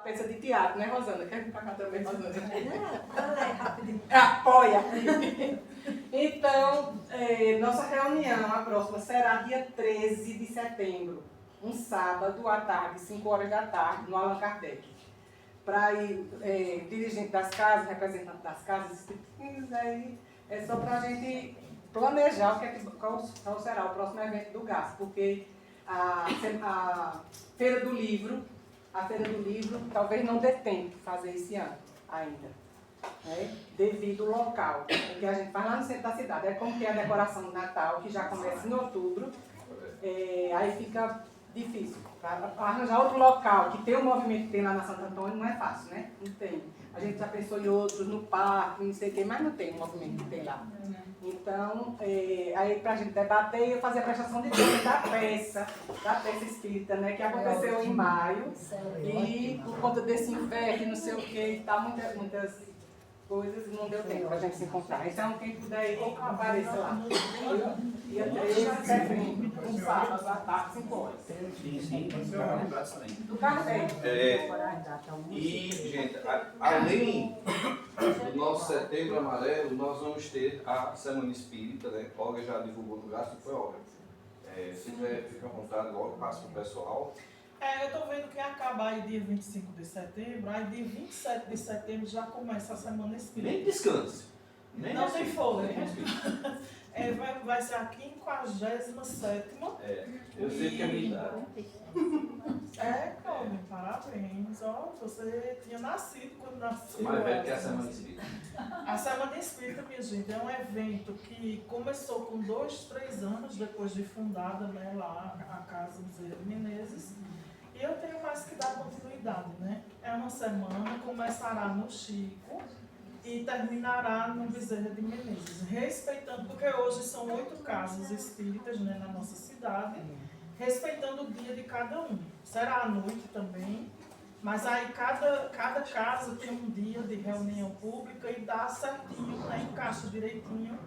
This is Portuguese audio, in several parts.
peça de teatro, né, Rosana? Quer vir pra cá também, Rosana? Não, rapidinho. Apoia! Então, nossa reunião, a próxima, será dia 13 de setembro, um sábado à tarde, 5 horas da tarde, no Allan Kardec. Para ir dirigente das casas, representante das casas, aí é só para a gente planejar qual será o próximo evento do GAS, porque a Feira do Livro, talvez não dê tempo de fazer esse ano ainda, né? Devido ao local, porque a gente faz lá no centro da cidade, é como que é a decoração do Natal, que já começa em outubro, aí fica difícil. Para arranjar outro local que tem o movimento que tem lá na Santo Antônio não é fácil, né? Não tem. A gente já pensou em outros, no parque, não sei o quê, mas não tem o movimento que tem lá. Então, aí para a gente debater, eu fazer a prestação de contas da peça espírita, né? Que aconteceu em maio. E por conta desse inverno, não sei o quê, e tal, muitas coisas, não deu tempo para a gente se encontrar. Então, quem puder ir, apareça lá. Dia 13 de setembro, um sábado, à tarde, 5 horas. Sim, Do Kardec. E, gente, além do nosso Setembro Amarelo, nós vamos ter a Semana Espírita, né? Olga já divulgou no gasto, foi Olga. Se quiser, fica à vontade, logo passa para o pessoal. Eu estou vendo que acaba aí dia 25 de setembro, aí dia 27 de setembro já começa a Semana Espírita. Nem descanse. Não tem fôlego. Vai ser a 57ª. Eu sei que é minha idade. Cláudio, parabéns. Ó, você tinha nascido quando nasceu. Mais velho que a Semana Espírita. A Semana Espírita, minha gente, é um evento que começou com 2, 3 anos depois de fundada, né, lá a Casa Bezerra de Menezes. E eu tenho mais que dar continuidade, né? É uma semana, começará no Chico e terminará no Bezerra de Menezes, respeitando, porque hoje são 8 casas espíritas, né, na nossa cidade, respeitando o dia de cada um. Será à noite também, mas aí cada casa tem um dia de reunião pública e dá certinho, né, encaixa direitinho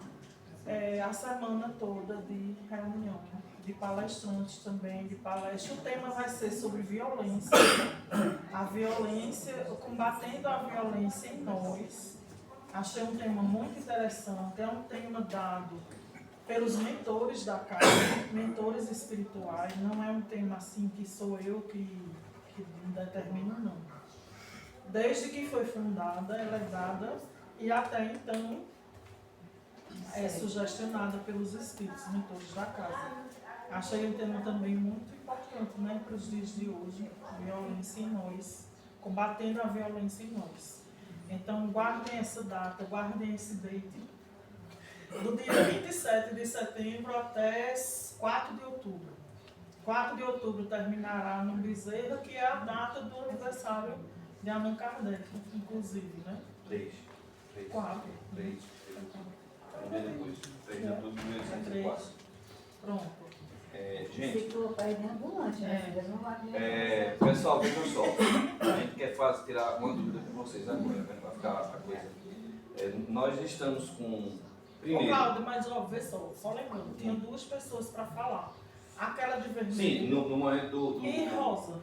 a semana toda de reunião, de palestrantes também, de palestra. O tema vai ser sobre violência, a violência, combatendo a violência em nós. Achei um tema muito interessante, é um tema dado pelos mentores da casa, mentores espirituais, não é um tema assim que sou eu que determino, não. Desde que foi fundada, ela é dada e até então é sugestionada pelos espíritos, mentores da casa. Achei um tema também muito importante, né, para os dias de hoje, violência em nós, combatendo a violência em nós. Então, guardem essa data, guardem esse date, do dia 27 de setembro até 4 de outubro. 4 de outubro terminará no Bezerra, que é a data do aniversário de Allan Kardec, inclusive, né? 3. 4. 3. Um dia depois. 3 de outubro de 1804. Pronto. Gente, Ficou para ir de ambulante, né? pessoal, vejam só. A gente quer tirar uma dúvida com vocês agora, né? Para ficar a coisa. Nós estamos com. Primeiro. Cláudio, mas ó, vê só lembrando, tinha 2 pessoas para falar. Aquela de vermelho. Sim, no momento E rosa.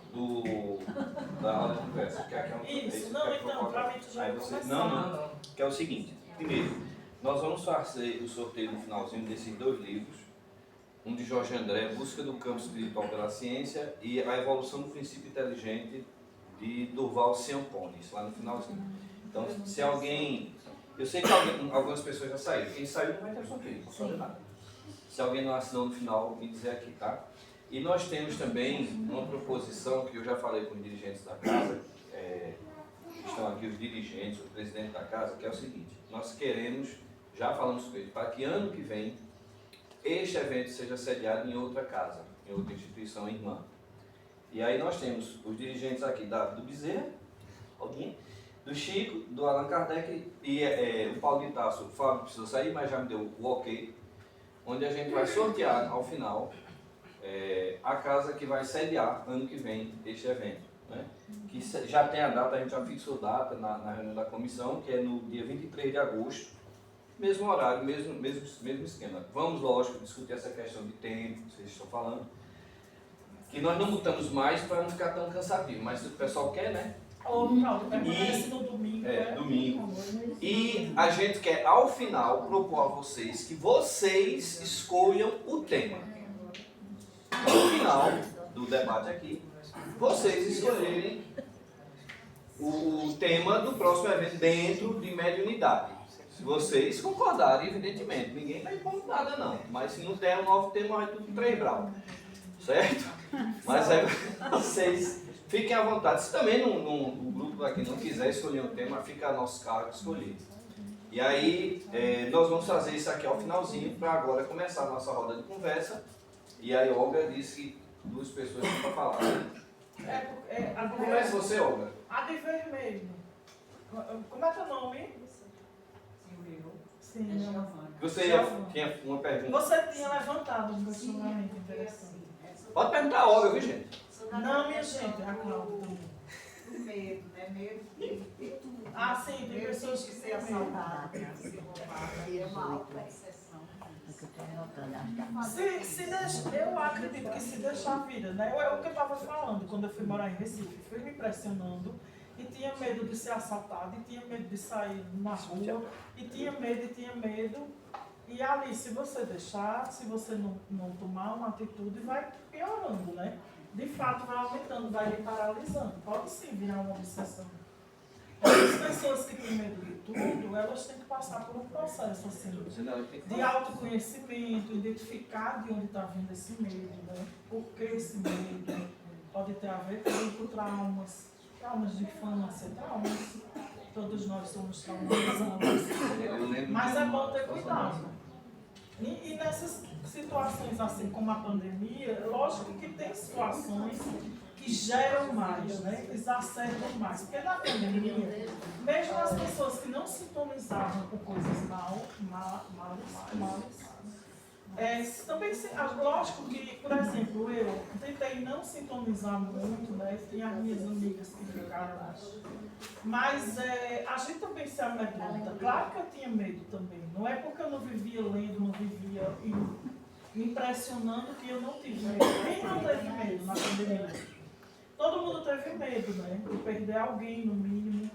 Da roda de conversa. Que é Isso, não, então, para mim tu já vai começar. Não. Que é o seguinte. Primeiro, nós vamos fazer o sorteio no finalzinho desses 2 livros. Um de Jorge André, Busca do Campo Espiritual pela Ciência, e A Evolução do Princípio Inteligente, de Durval Ciampone, isso lá no finalzinho. Então, se alguém... Eu sei que algumas pessoas já saíram. Quem saiu não vai ter sorteio, não fazer nada. Se alguém não assinou no final, me dizer aqui, tá? E nós temos também uma proposição que eu já falei com os dirigentes da casa, estão aqui os dirigentes, o presidente da casa, que é o seguinte: nós queremos, já falamos com ele, para que ano que vem este evento seja sediado em outra casa, em outra instituição irmã. E aí nós temos os dirigentes aqui do Bezerra, alguém, do Chico, do Allan Kardec e o Paulo de Tasso. O Fábio precisou sair, mas já me deu o ok, onde a gente vai sortear ao final a casa que vai sediar ano que vem este evento, né? Que já tem a data, a gente já fixou data na reunião da comissão, que é no dia 23 de agosto, mesmo horário, mesmo esquema. Vamos, lógico, discutir essa questão de tempo, que vocês estão falando, que nós não botamos mais para não ficar tão cansativo, mas se o pessoal quer, né? Ou não, permanece no domingo. Domingo. E a gente quer, ao final, propor a vocês que vocês escolham o tema. No final do debate aqui, vocês escolherem o tema do próximo evento dentro de mediunidade. Se vocês concordarem, evidentemente, ninguém vai impor nada não. Mas se não der um novo tema, vai tudo 3 graus. Certo? Mas aí vocês fiquem à vontade. Se também o grupo aqui não quiser escolher um tema, fica a nosso cargo escolher. E aí nós vamos fazer isso aqui ao finalzinho para agora começar a nossa roda de conversa. E aí Olga disse que 2 pessoas têm para falar. Comece você, Olga. A de vermelho. Como é teu nome? Sim, Você tinha uma pergunta. Você tinha levantado um questionamento interessante. Pode perguntar a Olga, viu, gente? Não, minha gente, a Cláudia também. O medo, né? Medo de tudo. Ah, sim, tem pessoas que ser têm medo. assaltada, ser roubada. É uma auto-exceção. Eu acredito que se deixar a vida, né? É o que eu estava falando quando eu fui morar em Recife. Fui me impressionando e tinha medo de ser assaltado, e tinha medo de sair na rua, e tinha medo. E ali, se você deixar, se você não tomar uma atitude, vai piorando, né? De fato, vai aumentando, vai lhe paralisando. Pode sim virar uma obsessão. As pessoas que têm medo de tudo, elas têm que passar por um processo assim, de autoconhecimento, identificar de onde está vindo esse medo, né? Por que esse medo pode ter a ver com traumas de infância, traumas. Todos nós somos traumatizados. Mas é bom ter cuidado. E nessas situações assim como a pandemia, lógico que tem situações que geram mais, né? Exacerbam mais. Porque na pandemia, mesmo as pessoas que não sintonizavam com coisas também, lógico que, por exemplo, eu tentei não sintonizar muito, né? Tem as minhas amigas que ficaram lá. Mas a gente também se amedronta. Claro que eu tinha medo também. Não é porque eu não vivia lendo, não vivia me impressionando que eu não tive medo. Quem não teve medo na pandemia? Todo mundo teve medo, né? De perder alguém, no mínimo.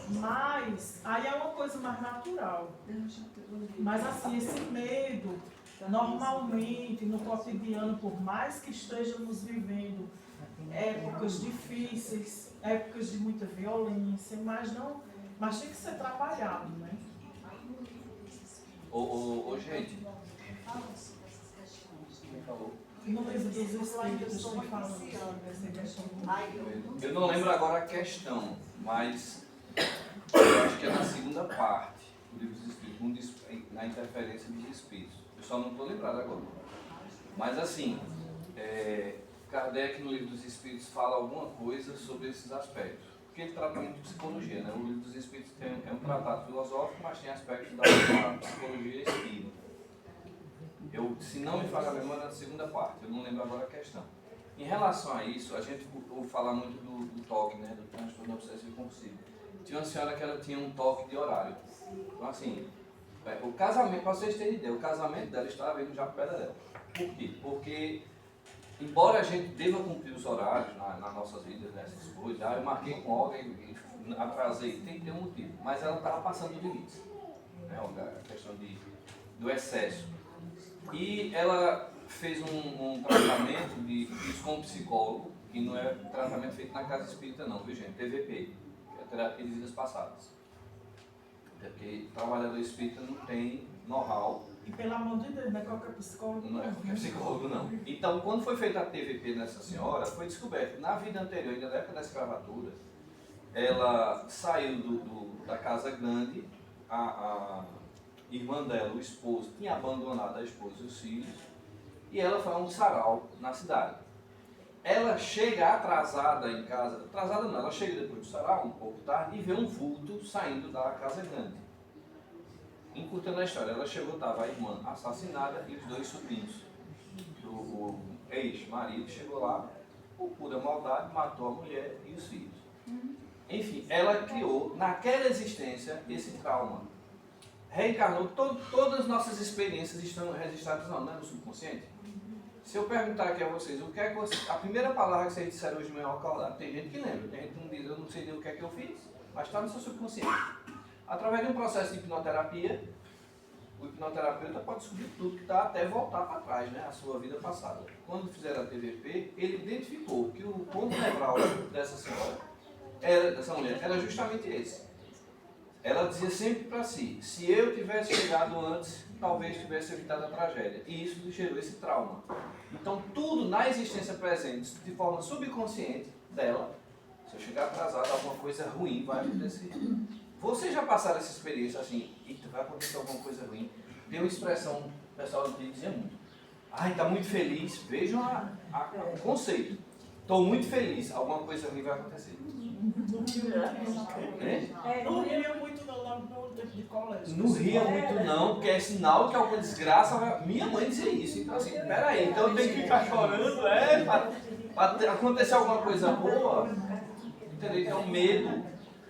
Mas aí é uma coisa mais natural. Mas assim, esse medo, normalmente, no cotidiano, por mais que estejamos vivendo épocas difíceis, épocas de muita violência, mas tem que ser trabalhado, né? Gente, quem falou? No livro dos Espíritos, tem falado sobre essa questão. Eu não lembro agora a questão, mas eu acho que é na segunda parte do livro dos Espíritos, na interferência dos Espíritos. Eu só não estou lembrado agora. Mas assim, Kardec no livro dos Espíritos fala alguma coisa sobre esses aspectos. Porque ele trata muito de psicologia, né? O livro dos Espíritos é um tratado filosófico, mas tem aspectos da psicologia espírita. Se não me falha a memória, na segunda parte, eu não lembro agora a questão. Em relação a isso, a gente ouve falar muito do TOC, né? Do transtorno obsessivo compulsivo. Tinha uma senhora que ela tinha um toque de horário. Então assim, o casamento, para vocês terem ideia, o casamento dela estava vindo já para o pé dela. Por quê? Porque embora a gente deva cumprir os horários nas nossas vidas, nessas coisas, eu marquei com alguém e atrasei, tem que ter um motivo. Mas ela estava passando do limite, né? A questão do excesso. E ela fez um tratamento com um psicólogo, que não é tratamento feito na casa espírita não, viu gente? TVP, que é terapia de vidas passadas. Porque trabalhador espírita não tem know-how. E pelo amor de Deus, não é qualquer psicólogo. Não é qualquer psicólogo, não. Então, quando foi feita a TVP nessa senhora, foi descoberto que na vida anterior, ainda na época da escravatura, ela saiu da casa grande, a irmã dela, o esposo, tinha abandonado a esposa e os filhos, e ela foi a um sarau na cidade. Ela chega atrasada em casa, atrasada não, ela chega depois do sarau, um pouco tarde, e vê um vulto saindo da casa grande. Encurtando a história, ela chegou, estava a irmã assassinada e os 2 sobrinhos. O ex-marido chegou lá, por pura maldade, matou a mulher e os filhos. Enfim, ela criou, naquela existência, esse trauma. Reencarnou, todas as nossas experiências estão registradas no subconsciente. Se eu perguntar aqui a vocês, o que é que a primeira palavra que vocês disseram hoje de manhã ao acordar, tem gente que lembra, tem gente que não diz, eu não sei nem o que é que eu fiz, mas está no seu subconsciente. Através de um processo de hipnoterapia, o hipnoterapeuta pode descobrir tudo que está até voltar para trás, né, a sua vida passada. Quando fizeram a TVP, ele identificou que o ponto nevrálgico dessa senhora, dessa mulher, era justamente esse. Ela dizia sempre para si, se eu tivesse chegado antes, talvez tivesse evitado a tragédia. E isso lhe gerou esse trauma. Então tudo na existência presente, de forma subconsciente dela, se eu chegar atrasado, alguma coisa ruim vai acontecer. Vocês já passaram essa experiência assim, eita, vai acontecer alguma coisa ruim. Tem uma expressão, o pessoal antigo dizia muito. Ai, está muito feliz. Vejam o conceito. Estou muito feliz, alguma coisa ruim vai acontecer. Não ria muito no tempo de colégio. Não ria muito não, porque é sinal que alguma desgraça vai... Minha mãe dizia isso, então assim, peraí, então eu tenho que ficar chorando, para acontecer alguma coisa boa. Entendeu? Então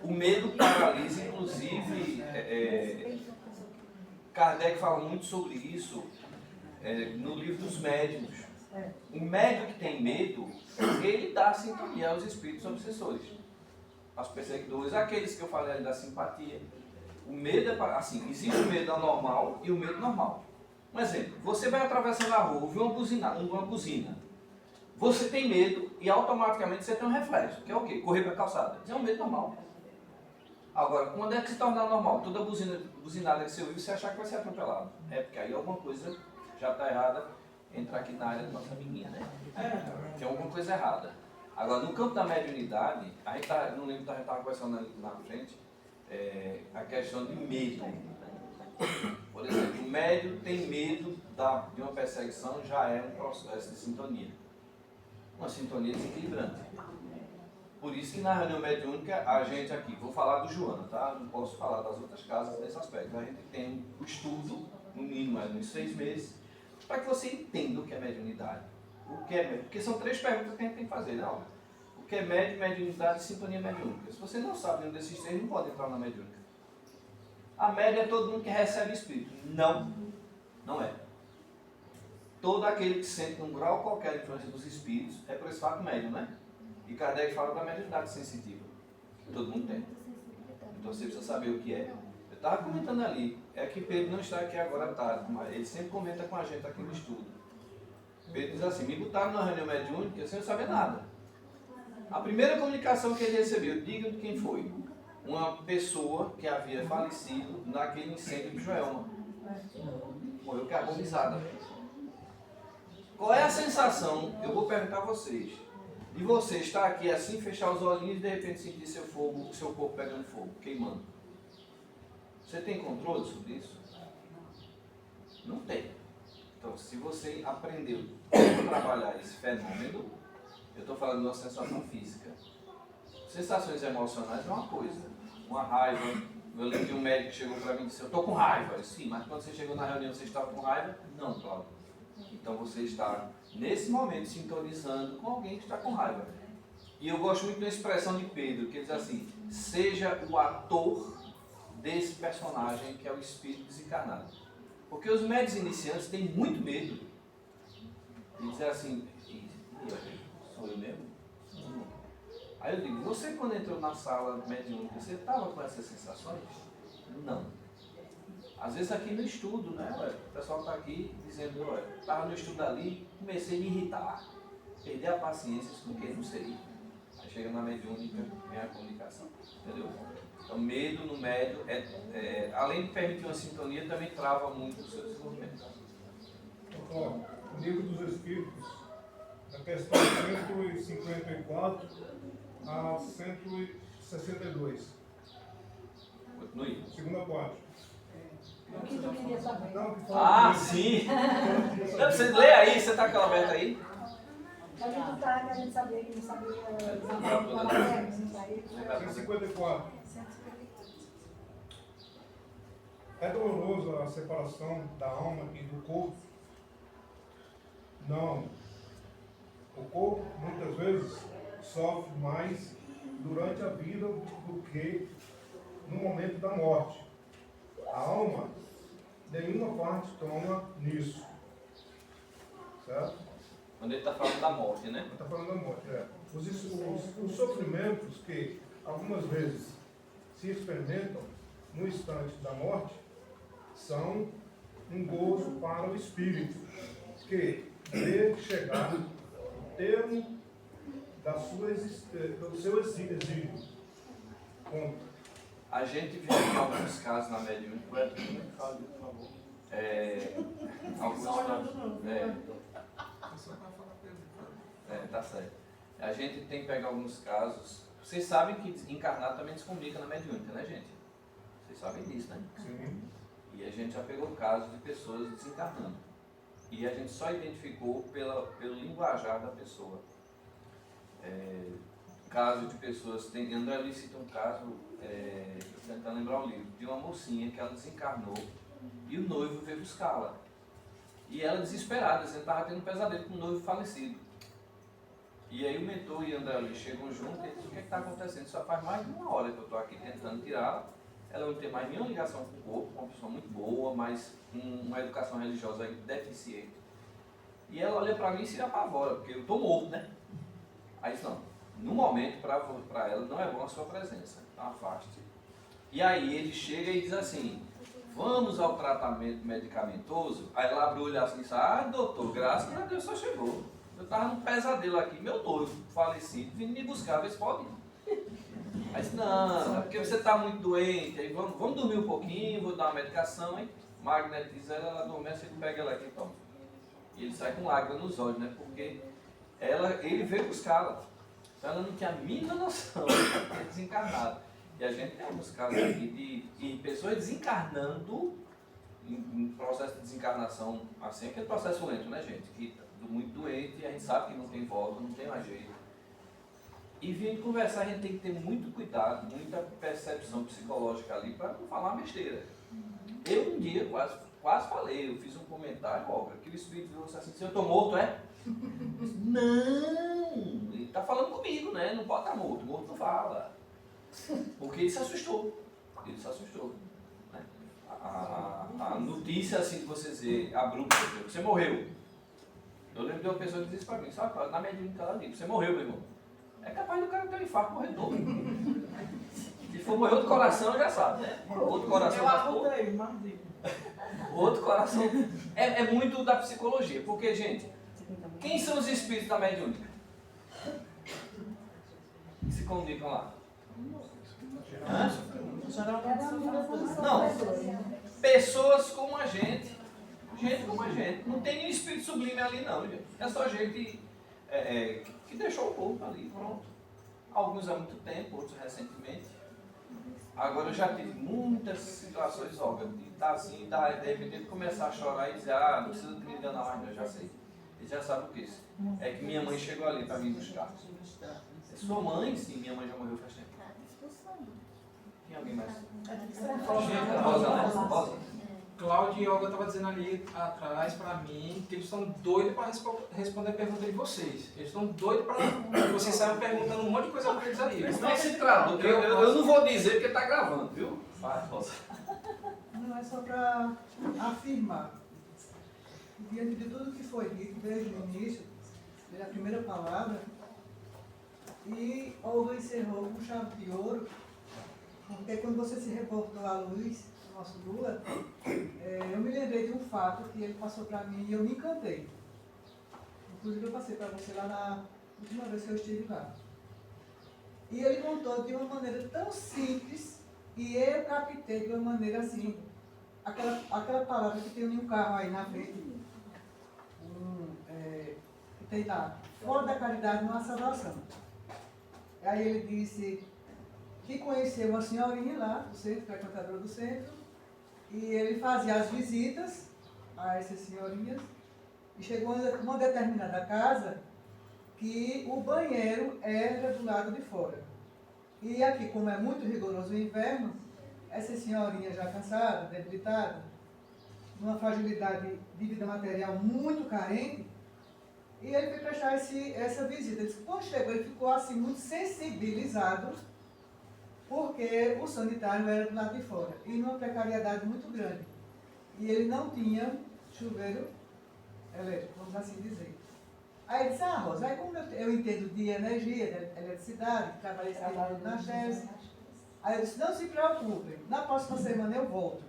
o medo paralisa, inclusive, Kardec fala muito sobre isso no livro dos médiuns. O médium que tem medo, ele dá sintonia aos espíritos obsessores. Aos perseguidores, aqueles que eu falei ali da simpatia. O medo é, assim, existe o medo anormal e o medo normal. Um exemplo, você vai atravessando a rua, ouve uma buzina. Você tem medo e automaticamente você tem um reflexo, que é o quê? Correr para a calçada. Isso é um medo normal. Agora, quando é que se torna normal? Toda buzinada que você ouviu, você achar que vai ser atropelado. É porque aí alguma coisa já está errada, entrar aqui na área da nossa amiguinha, né? Tem alguma coisa errada. Agora, no campo da mediunidade, a gente não lembro, a gente estava conversando ali na frente, a questão de medo. Por exemplo, o médium tem medo de uma perseguição, já é um processo de sintonia. Uma sintonia desequilibrante. Por isso que na reunião mediúnica, a gente aqui, vou falar do Joana, tá? Não posso falar das outras casas nesse aspecto. A gente tem um estudo, no mínimo, uns 6 meses, para que você entenda o que é mediunidade. O que é médium? Porque são 3 perguntas que a gente tem que fazer, né? O que é médium, mediunidade e sintonia mediúnica? Se você não sabe nenhum desses 3, não pode entrar na mediúnica. A média é todo mundo que recebe espírito. Não, não é. Todo aquele que sente um grau qualquer de influência dos espíritos é por esse fato médium, né? E Kardec fala da mediunidade sensitiva. Todo mundo tem. Então você precisa saber o que é. Eu estava comentando ali, é que Pedro não está aqui agora à tarde, mas ele sempre comenta com a gente aqui no estudo. Pedro diz assim, me botaram na reunião mediúnica sem eu saber nada. A primeira comunicação que ele recebeu, diga de quem foi. Uma pessoa que havia falecido naquele incêndio de Joelma. Morreu carbonizada. Qual é a sensação, eu vou perguntar a vocês, de você estar aqui assim, fechar os olhinhos e de repente sentir seu corpo pegando fogo, queimando? Você tem controle sobre isso? Não tem. Então, se você aprendeu como trabalhar esse fenômeno, eu estou falando de uma sensação física. Sensações emocionais é uma coisa. Uma raiva. Eu lembro de um médico que chegou para mim e disse, eu estou com raiva. Eu disse, sim, mas quando você chegou na reunião, você estava com raiva? Não, Cláudio. Então você está, nesse momento, sintonizando com alguém que está com raiva. E eu gosto muito da expressão de Pedro, que ele diz assim, seja o ator desse personagem que é o espírito desencarnado. Porque os médios iniciantes têm muito medo de dizer assim, sou eu mesmo? Aí eu digo, você quando entrou na sala mediúnica, você estava com essas sensações? Não. Às vezes aqui no estudo, né? O pessoal está aqui dizendo, olha, estava no estudo ali, comecei a me irritar, perder a paciência, expliquei, não sei. Aí chega na mediúnica, vem a comunicação, entendeu? Então, medo no médio, além de permitir uma sintonia, também trava muito o seu desenvolvimento. O livro dos Espíritos, na questão 154 a 162. Continue. Segunda parte. O que tu queria saber? Não, que fala Ah, sim! Você lê aí, você está com ela aberta aí? A gente tá querendo saber, que não sabia exatamente qual era, não sabia. 154. É dolorosa a separação da alma e do corpo? Não. O corpo, muitas vezes, sofre mais durante a vida do que no momento da morte. A alma, nenhuma parte toma nisso. Certo? Quando ele está falando da morte, né? Está falando da morte, é. Os sofrimentos que algumas vezes se experimentam no instante da morte são um gozo para o espírito, que vê chegar o termo do seu exílio. Ponto. A gente vê aqui alguns casos na mediúnica, alguns tá certo. A gente tem que pegar alguns casos. Vocês sabem que encarnar também descomunica na mediúnica, né, gente? Vocês sabem disso, né? Sim. E a gente já pegou casos de pessoas desencarnando. E a gente só identificou pelo linguajar da pessoa. Caso de pessoas, André Luiz cita um caso, tentando lembrar o livro, de uma mocinha que ela desencarnou e o noivo veio buscá-la. E ela desesperada, dizendo que estava tendo um pesadelo com o noivo falecido. E aí o mentor e André Luiz chegam juntos e dizem: o que está acontecendo? Só faz mais de uma hora que eu estou aqui tentando tirá-la. Ela não tem mais nenhuma ligação com o corpo, uma pessoa muito boa, mas com uma educação religiosa deficiente. E ela olha para mim e se apavora, porque eu estou morto, né? Aí disse: não, no momento para ela não é bom a sua presença, então afaste. E aí ele chega e diz assim: vamos ao tratamento medicamentoso. Aí ela abre o olho assim e diz: ah, doutor, graças a Deus só chegou. Eu estava num pesadelo aqui, meu noivo falecido, vindo me buscar, vê se pode. Aí disse: não, é porque você está muito doente, aí vamos dormir um pouquinho, vou dar uma medicação, hein? Magnetiza ela, ela adormece, ele pega ela aqui e toma. E ele sai com lágrimas nos olhos, né? Porque ele veio buscá-la. Então ela não tinha a mínima noção de ter desencarnado. E a gente tem alguns casos aqui de pessoas desencarnando em processo de desencarnação, assim, aquele processo lento, né, gente? Que muito doente e a gente sabe que não tem volta, não tem mais jeito. E vindo conversar, a gente tem que ter muito cuidado, muita percepção psicológica ali para não falar besteira. Eu um dia quase falei, eu fiz um comentário, óbvio, que o espírito falou assim: se eu estou morto, é? Não! Ele está falando comigo, né? Não pode estar morto, morto não fala. Porque ele se assustou. Né? A notícia assim que você dizer, abrupta, você morreu. Eu lembro de uma pessoa que disse isso para mim: sabe, na mediúnica ela diz: você morreu, meu irmão. É capaz do cara ter um infarto, morrer todo. Se for morrer outro coração, já sabe, né? Outro coração. Eu arrudei, mandei. Outro coração. É muito da psicologia. Porque, gente, quem são os espíritos da mediúnica? Que se comunicam lá? Não. Pessoas como a gente. Gente como a gente. Não tem nenhum espírito sublime ali, não, gente. É só gente que deixou o corpo ali, pronto. Alguns há muito tempo, outros recentemente. Agora eu já tive muitas situações, óbvio, de estar assim, de repente começar a chorar e dizer: ah, não precisa me enganar mais, não, eu já sei. Ele já sabe o que é isso. É que minha mãe chegou ali para me buscar. Sua mãe, sim, minha mãe já morreu faz tempo. Tem alguém mais? Rosa. Cláudio e Olga estavam dizendo ali atrás para mim que eles estão doidos para responder a pergunta de vocês. Eles estão doidos para que vocês saiam perguntando um monte de coisa para eles ali. Não se trata, eu não vou dizer porque está gravando, viu? Vai, Rosa. Não, é só para afirmar, diante de tudo que foi dito desde o início, desde a primeira palavra, e Olga encerrou com chave de ouro, porque quando você se reportou à luz, nosso Lula, eu me lembrei de um fato que ele passou para mim e eu me encantei. Inclusive eu passei para você lá na última vez que eu estive lá. E ele contou de uma maneira tão simples e eu captei de uma maneira assim, aquela palavra que tem um carro aí na frente, que tem lá, fora da caridade não há salvação. Aí ele disse que conheceu uma senhorinha lá do centro, frequentadora do centro, e ele fazia as visitas a essas senhorinhas, e chegou a uma determinada casa que o banheiro era do lado de fora. E aqui, como é muito rigoroso o inverno, essa senhorinha já cansada, debilitada, numa fragilidade de vida material muito carente, e ele foi prestar essa visita. Ele disse, quando chegou, ele ficou assim muito sensibilizado, porque o sanitário era do lado de fora, e numa precariedade muito grande. E ele não tinha chuveiro elétrico, vamos assim dizer. Aí ele disse, Rosa, aí como eu entendo de energia, de eletricidade, trabalhei esse tempo na Chelsea, aí eu disse, não se preocupe, na próxima semana eu volto.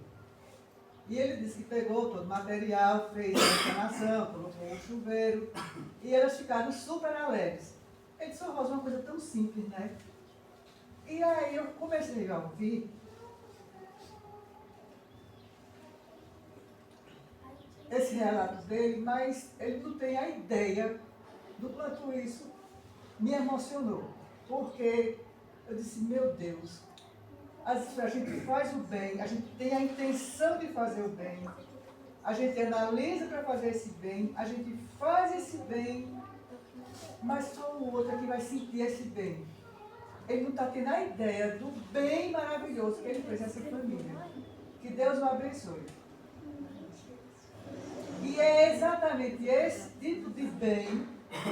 E ele disse que pegou todo o material, fez a instalação, colocou o chuveiro, e elas ficaram super alegres. Ele disse, Rosa, uma coisa tão simples, né? E aí eu comecei a ouvir esse relato dele, mas ele não tem a ideia do quanto isso me emocionou. Porque eu disse, meu Deus, a gente faz o bem, a gente tem a intenção de fazer o bem, a gente analisa para fazer esse bem, a gente faz esse bem, mas só o outro é que vai sentir esse bem. Ele não está tendo a ideia do bem maravilhoso que ele fez a essa família. Que Deus o abençoe. E é exatamente esse tipo de bem,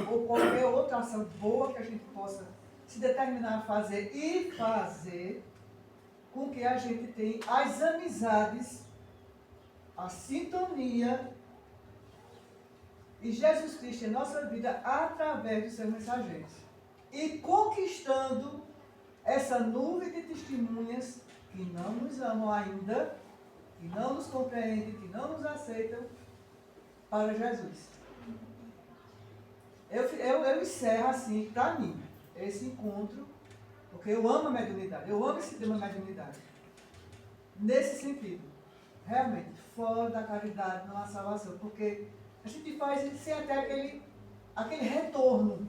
ou qualquer outra ação boa que a gente possa se determinar a fazer e fazer, com que a gente tenha as amizades, a sintonia e Jesus Cristo em nossa vida através dos seus mensageiros. E conquistando essa nuvem de testemunhas que não nos amam ainda, que não nos compreendem, que não nos aceitam, para Jesus. Eu encerro assim, para mim, esse encontro, porque eu amo a mediunidade, eu amo esse tema mediunidade. Nesse sentido, realmente, fora da caridade não há salvação, porque a gente faz sem até aquele retorno.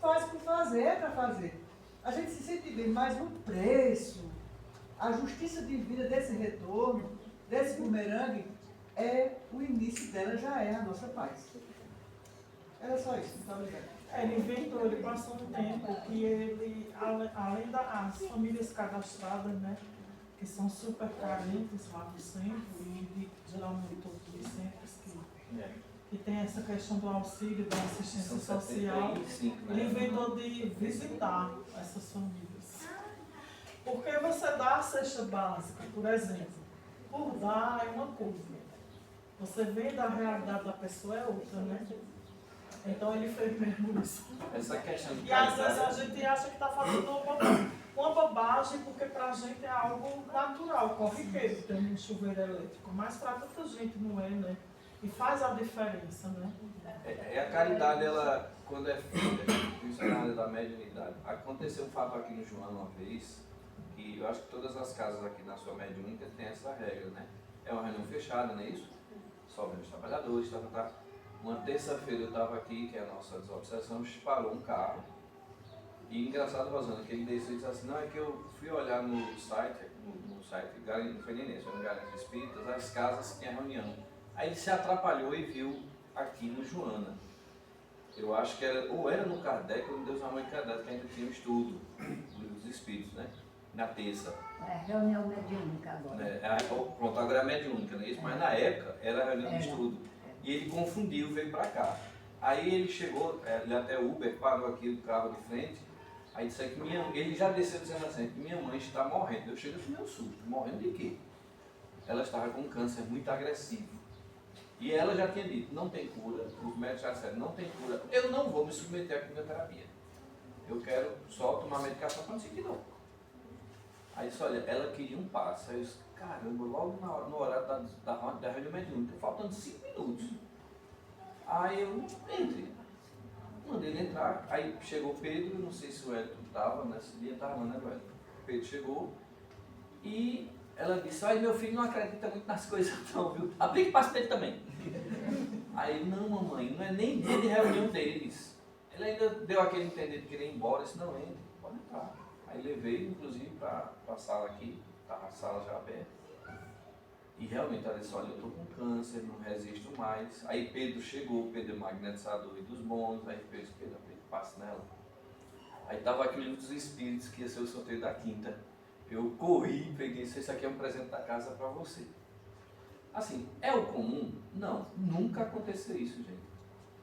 Faz por fazer, é para fazer. A gente se sente bem, mas o preço, a justiça divina desse retorno, desse bumerangue, o início dela já é a nossa paz. Era só isso, muito obrigada. Ele inventou, ele passou um tempo que ele, além das famílias cadastradas, né, que são super carentes lá do centro, e geralmente todos os centros que tem essa questão do auxílio, da assistência social, ele inventou de visitar essas famílias. Porque você dá a cesta básica, por exemplo, por dar é uma coisa. Você vê da realidade da pessoa é outra, né? Então ele fez mesmo isso. Essa questão de E às vezes a gente acha que está fazendo uma bobagem, porque para a gente é algo natural, corriqueiro ter um chuveiro elétrico. Mas para muita gente não é, né? E faz a diferença, né? A caridade, ela, quando é feita, isso é na área da mediunidade. Aconteceu um fato aqui no João uma vez, que eu acho que todas as casas aqui na sua mediúnica têm essa regra, né? É uma reunião fechada, não é isso? Só vendo os trabalhadores, tá. Uma terça-feira eu estava aqui, que é a nossa desobsessão, parou um carro. E engraçado, Rosana, que ele desceu e disse assim, não, é que eu fui olhar no site, não foi nem nesse, foi no Garantia Espíritas, as casas que tinha reunião. Aí ele se atrapalhou e viu aqui no Joana. Eu acho que era, ou era no Kardec ou no Deus Amor de Kardec, que ainda tinha um estudo dos espíritos, né? Na terça. Reunião mediúnica agora. Pronto, agora é mediúnica, não é isso? Mas na época era reunião de estudo. E ele confundiu, veio pra cá. Aí ele chegou, ele até Uber, parou aqui do carro de frente. Aí disse que ele já desceu dizendo assim, que minha mãe está morrendo. Eu chego e meu susto, morrendo de quê? Ela estava com câncer muito agressivo. E ela já tinha dito, não tem cura, os médicos já disseram, não tem cura, eu não vou me submeter à quimioterapia. Eu quero só tomar medicação para dizer que não. Aí disse, olha, ela queria um passe. Aí eu disse, caramba, logo no horário da reunião mediúnica, faltando 5 minutos. Aí eu entrei. Mandei ele entrar, aí chegou o Pedro, não sei se o Elton estava, nesse dia estava não, né, Elton? O Pedro chegou e ela disse, olha, meu filho não acredita muito nas coisas não, viu? Aplique para ele também. Aí, não, mamãe, não é nem dia de reunião deles. Ele ainda deu aquele entender de querer ir embora, disse, não, entre, pode entrar. Aí levei, inclusive, para a sala aqui, estava a sala já aberta. E realmente ela disse, olha, eu estou com câncer, não resisto mais. Aí Pedro chegou, Pedro é magnetizador e dos bons, aí Pedro disse, Pedro, passe nela. Aí estava aqui o livro dos Espíritos, que ia ser o sorteio da quinta. Eu corri, peguei, isso aqui é um presente da casa para você. Assim, é o comum? Não, nunca aconteceu isso, gente.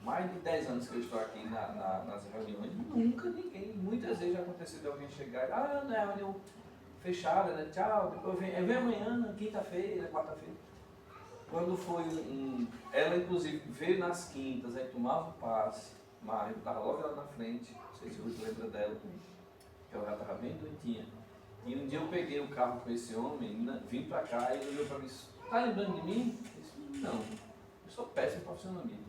Mais de 10 anos que eu estou aqui nas reuniões, nunca ninguém, muitas vezes já aconteceu de alguém chegar e, não é reunião fechada, né? Tchau, depois vem amanhã, quinta-feira, quarta-feira. Quando foi ela inclusive veio nas quintas, aí tomava o passe, Mas eu estava logo lá na frente, não sei se você lembra dela, que ela já estava bem doentinha. E um dia eu peguei o carro com esse homem, vim para cá e ele olhou para mim, tá lembrando de mim? Eu disse, não, eu sou péssimo profissionalmente.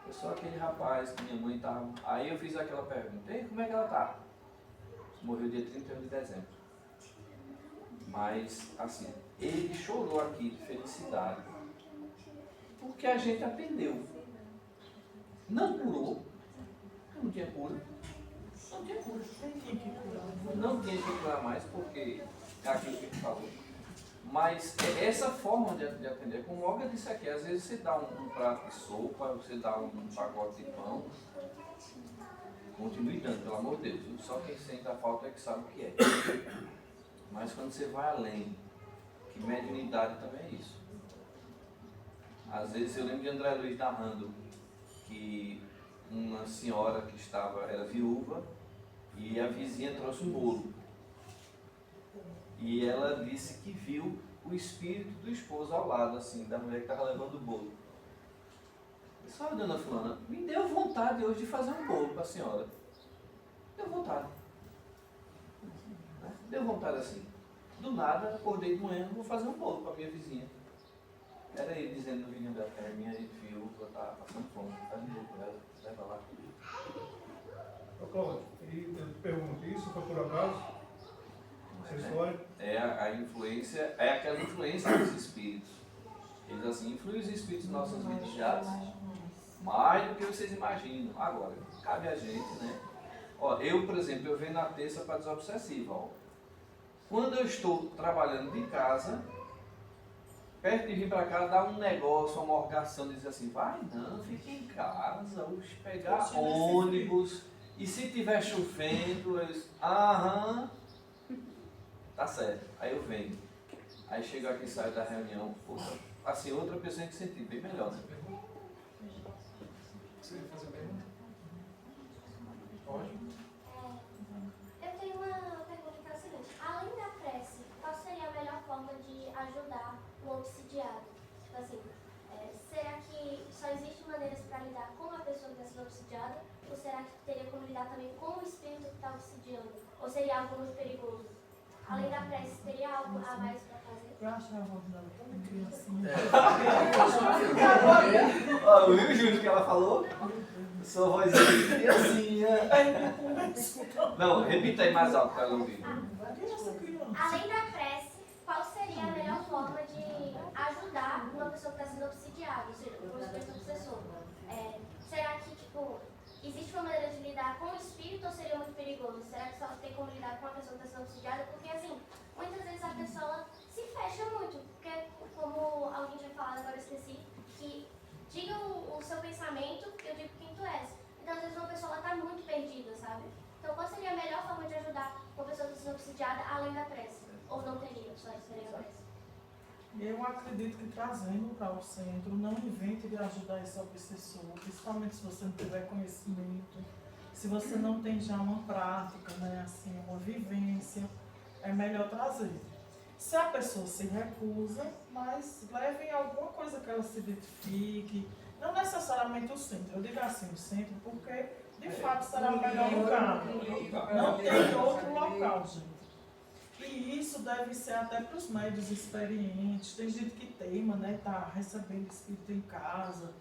Eu sou aquele rapaz que minha mãe estava... Aí eu fiz aquela pergunta, ei, como é que ela está? Morreu dia 31 de dezembro. Mas, assim, ele chorou aqui de felicidade, porque a gente atendeu. Não curou, não tinha cura. Não tinha cura. Não tinha que curar mais, porque é aquilo que a gente falou. Mas essa forma de atender, como o Olga disse aqui, às vezes você dá um prato de sopa, você dá um pacote de pão, continue dando, pelo amor de Deus. Só quem sente a falta é que sabe o que é. Mas quando você vai além, que mediunidade também é isso. Às vezes eu lembro de André Luiz narrando que uma senhora que era viúva e a vizinha trouxe um bolo. E ela disse que viu o espírito do esposo ao lado, assim, da mulher que estava levando o bolo. Eu disse, olha, dona fulana, me deu vontade hoje de fazer um bolo para a senhora. Deu vontade. Deu vontade assim. Do nada, acordei de manhã, vou fazer um bolo para minha vizinha. Era ele dizendo no vídeo dela, minha viúva está passando fome, faz um bolo para ela, leva lá. Ô Cláudio, e eu te pergunto, isso foi por acaso? Essa história? É a influência, é aquela influência dos espíritos. Eles assim influem os espíritos nas nossas vidas já, mais do que vocês imaginam. Agora, cabe a gente, né? Ó, eu, por exemplo, eu venho na terça para desobsessiva. Ó. Quando eu estou trabalhando de casa, perto de vir para cá, dá um negócio, uma morgação, diz assim, vai não, fica em casa, vamos pegar ônibus, e se tiver chovendo, eu disse, aham, tá certo, aí eu venho. Aí chego aqui e saio da reunião, assim, outra pessoa que sentir bem melhor. Né? Você quer fazer pergunta? Pode. Eu tenho uma pergunta que é o seguinte, além da prece, qual seria a melhor forma de ajudar o obsidiado? Tipo assim, será que só existem maneiras para lidar com a pessoa que está sendo obsidiada? Ou será que teria como lidar também com o espírito que está obsidiando? Ou seria algo muito perigoso? Além da prece, teria algo a mais para fazer? Eu acho que a voz dela tão criancinha. Viu, Júlio, que ela falou? Sua vozinha de criancinha. Não, repita aí mais alto para ela ouvir. Além da prece, qual seria a melhor forma de ajudar uma pessoa que está sendo obsidiada, ou seja, um espírito obsessor? Será que, tipo, existe uma maneira de lidar com o espírito ou seria muito perigoso? Será que só tem como lidar com a pessoa que está sendo obsidiada? Porque, assim, muitas vezes a pessoa se fecha muito, porque, como alguém tinha falado, agora eu esqueci, que diga o seu pensamento, eu digo quem tu és. Então, às vezes, uma pessoa está muito perdida, sabe? Então, qual seria a melhor forma de ajudar uma pessoa que está sendo obsidiada além da prece? Ou não teria, só seria a prece? Eu acredito que trazendo para o centro, não invente de ajudar esse obsessor, principalmente se você não tiver conhecimento, se você não tem já uma prática, né, assim, uma vivência, é melhor trazer. Se a pessoa se recusa, mas leve alguma coisa que ela se identifique, não necessariamente o centro, eu digo assim, o centro, porque de fato será o melhor lugar. Não tem outro local, gente. E isso deve ser até para os médios experientes. Tem gente que teima, né? Tá recebendo espírito em casa,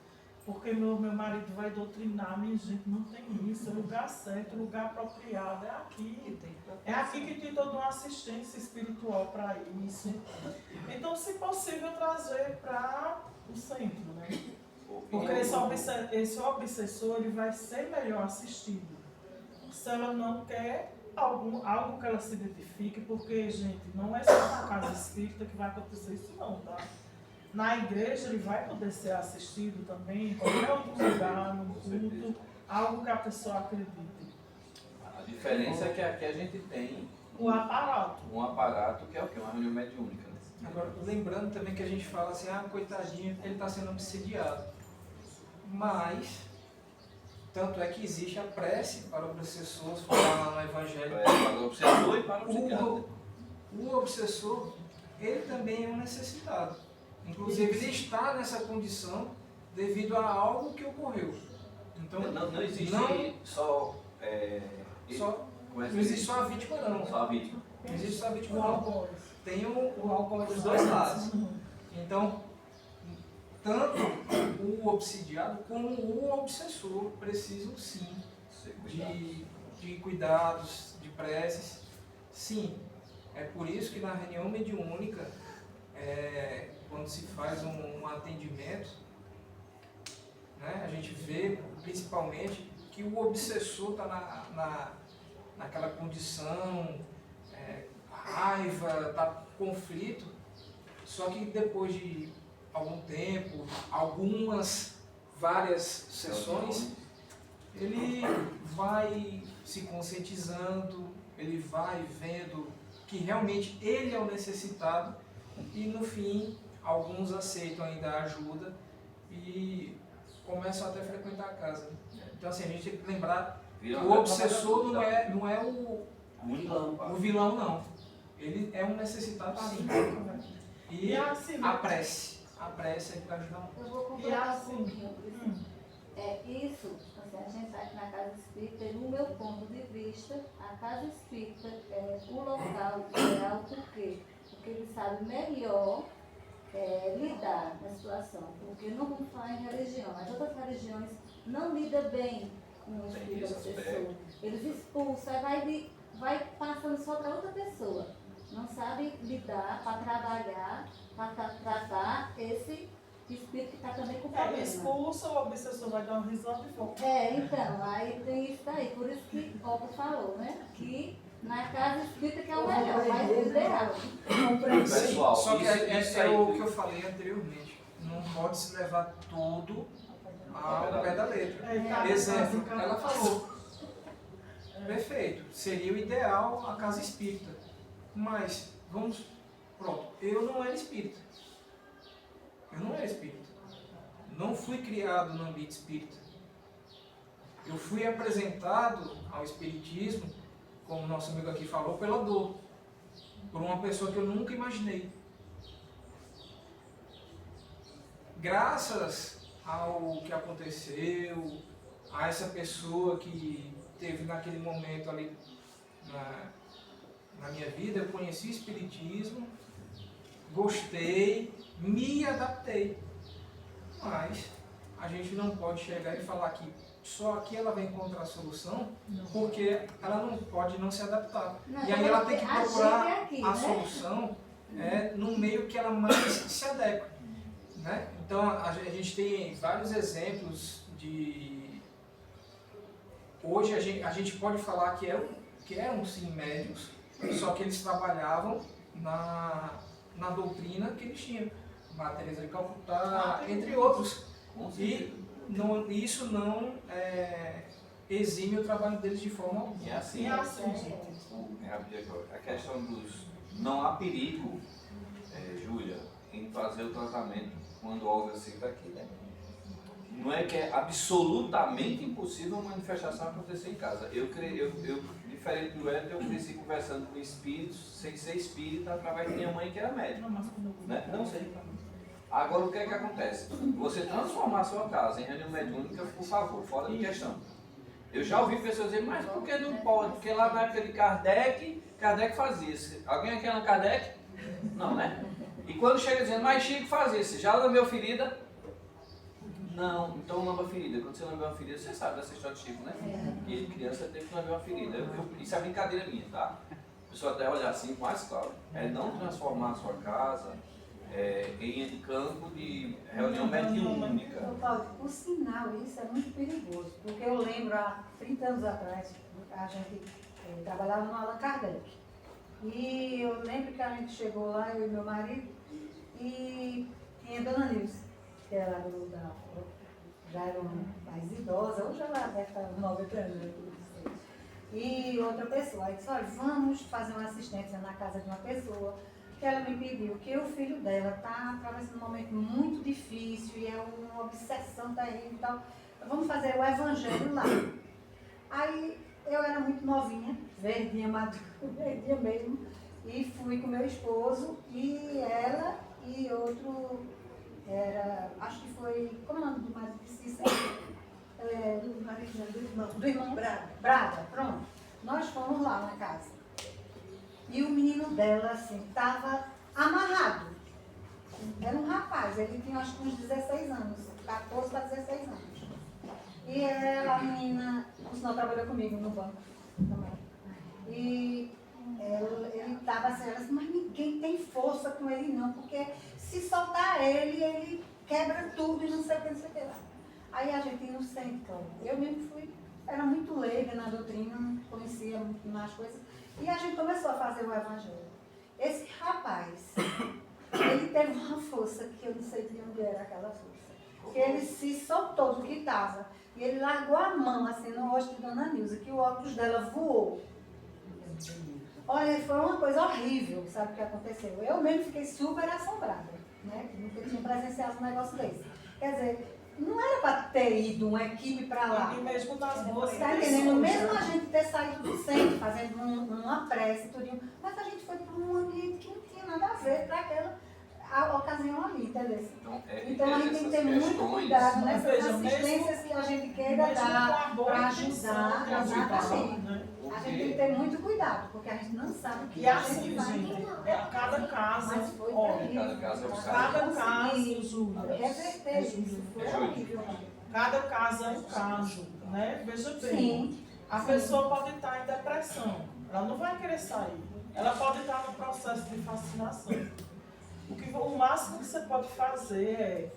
porque meu marido vai doutrinar. Minha gente, não tem isso. É o lugar certo, o lugar apropriado. É aqui. É aqui que tem toda uma assistência espiritual para isso. Então, se possível, trazer para o centro, né? Porque esse obsessor ele vai ser melhor assistido. Se ela não quer algo que ela se identifique, porque, gente, não é só na casa espírita que vai acontecer isso não, tá? Na igreja ele vai poder ser assistido também, em qualquer outro lugar, no culto, algo que a pessoa acredite. A diferença é que aqui a gente tem um aparato que é o quê? Uma reunião mediúnica. Né? Agora, lembrando também que a gente fala assim, coitadinho, ele está sendo obsidiado. Mas, tanto é que existe a prece para o obsessor, se for lá no Evangelho. Para o obsessor e para o psiquiatra. O obsessor, ele também é um necessitado. Inclusive, ele está nessa condição devido a algo que ocorreu. Então, Não existe não- só. não existe só a vítima, não. Só a vítima. Não existe só a vítima, O não. algoz. Tem os dois lados. Então, tanto o obsidiado como o obsessor precisam sim de cuidados, de preces. Sim, é por isso que na reunião mediúnica, quando se faz um atendimento, né, a gente vê principalmente que o obsessor está naquela condição, raiva, está com conflito, só que depois de algum tempo, várias sessões, ele vai se conscientizando, ele vai vendo que realmente ele é o necessitado e no fim alguns aceitam ainda a ajuda e começam até a frequentar a casa. Então assim, a gente tem que lembrar que o obsessor não é o vilão não. Ele é um necessitado sim. E a prece é para ajudar muito. Eu vou completar um pouquinho. Isso, assim, a gente está aqui na casa espírita e no meu ponto de vista, a casa espírita é o local ideal, por quê? Porque ele sabe melhor lidar na situação, porque não vamos falar em religião, as outras religiões não lidam bem com o espírito obsessor. Eles expulsam, vai passando só para outra pessoa. Não sabe lidar para trabalhar, para tratar esse espírito que está também com problema. Expulsa, o obsessor vai dar um risada e fogo. Então, aí tem isso daí. Por isso que o Otto falou, né? Que na casa espírita que é o melhor, mas o ideal. Pessoal, Só que isso é aí- o que eu falei anteriormente. Não pode se levar tudo ao pé da letra. Exemplo, ela falou. Perfeito. Seria o ideal a casa espírita. Mas, pronto, eu não era espírita. Não fui criado no ambiente espírita. Eu fui apresentado ao espiritismo, como nosso amigo aqui falou, pela dor. Por uma pessoa que eu nunca imaginei. Graças ao que aconteceu, a essa pessoa que teve naquele momento ali na minha vida, eu conheci o espiritismo, gostei, me adaptei. Mas a gente não pode chegar e falar que só aqui ela vai encontrar a solução, porque ela não pode não se adaptar. E aí ela tem que procurar a solução no meio que ela mais se adequa. Né? Então a gente tem vários exemplos de... Hoje a gente pode falar que eram sim médios, só que eles trabalhavam na doutrina que eles tinham. Madre Teresa de Calcutá, entre outros. E isso não exime o trabalho deles de forma alguma. E assim, a questão dos... Não há perigo, Júlia, em fazer o tratamento quando Olga cita aqui, né? Não é que é absolutamente impossível uma manifestação acontecer em casa. Eu diferente do Hélio, eu cresci conversando com espíritos, sem ser espírita, através de minha mãe que era médica. Né? Não sei. Agora, o que é que acontece? Você transformar a sua casa em reunião mediúnica, por favor, fora de questão. Eu já ouvi pessoas dizer, mas por que não pode? Porque lá na época de Kardec fazia isso. Alguém aqui ama Kardec? Não, né? E quando chega dizendo, mas Chico fazia isso, já lambeu ferida? Não, então lamba ferida. Quando você lambeu uma ferida, você sabe dessa história de Chico, né? Que criança teve que lamber uma ferida. Isso é brincadeira minha, tá? A pessoa até olhar assim, mais claro. É não transformar a sua casa em campo de reunião mediúnica. Paulo, por sinal, isso é muito perigoso, porque eu lembro há 30 anos atrás, a gente trabalhava no Allan Kardec. E eu lembro que a gente chegou lá, eu e meu marido, e tinha Dona Nilce, que era já era uma mais idosa, hoje ela deve estar 90 anos. E outra pessoa, aí disse, olha, vamos fazer uma assistência na casa de uma pessoa, que ela me pediu, que o filho dela está atravessando um momento muito difícil e é uma obsessão terrível e tal. Vamos fazer o evangelho lá. Aí eu era muito novinha, verdinha, madura, verdinha mesmo, e fui com meu esposo e ela e outro, acho que foi, como é o nome do marido de Cícero? do irmão Braga, pronto. Nós fomos lá na casa. E o menino dela, assim, estava amarrado. Era um rapaz, ele tinha acho que uns 16 anos, 14 para 16 anos. E a menina, o senhor trabalhou comigo no banco também. E ele estava assim, ela disse, mas ninguém tem força com ele não, porque se soltar ele quebra tudo e não sei o que, não sei o que lá. Aí a gente inocente, eu mesmo fui, era muito leiga na doutrina, não conhecia muito mais coisas, e a gente começou a fazer o evangelho. Esse rapaz, ele teve uma força que eu não sei de onde era aquela força. Que ele se soltou do que estava. E ele largou a mão assim no rosto de Dona Nilza, que o óculos dela voou. Olha, foi uma coisa horrível, sabe o que aconteceu? Eu mesmo fiquei super assombrada, né? Nunca tinha presenciado um negócio desse. Quer dizer, não era para ter ido uma equipe para lá. E mesmo nas boas Está entendendo? Mesmo a gente ter saído do centro, fazendo uma prece, tudinho, mas a gente foi para um ambiente que não tinha nada a ver para aquela a ocasião ali, entendeu? Então a gente tem que ter muito cuidado nessas assistências que a gente queira dar para ajudar, exatamente. A gente tem que ter muito cuidado, porque a gente não sabe o que E assim, gente, cada casa, mas foi Cada terrível. caso é um cada caso. caso, Júlia. Reverter isso, foi horrível. Cada caso é um caso, né? Veja bem, Sim. a pessoa pode estar em depressão, ela não vai querer sair, ela pode estar no processo de fascinação. O máximo que você pode fazer é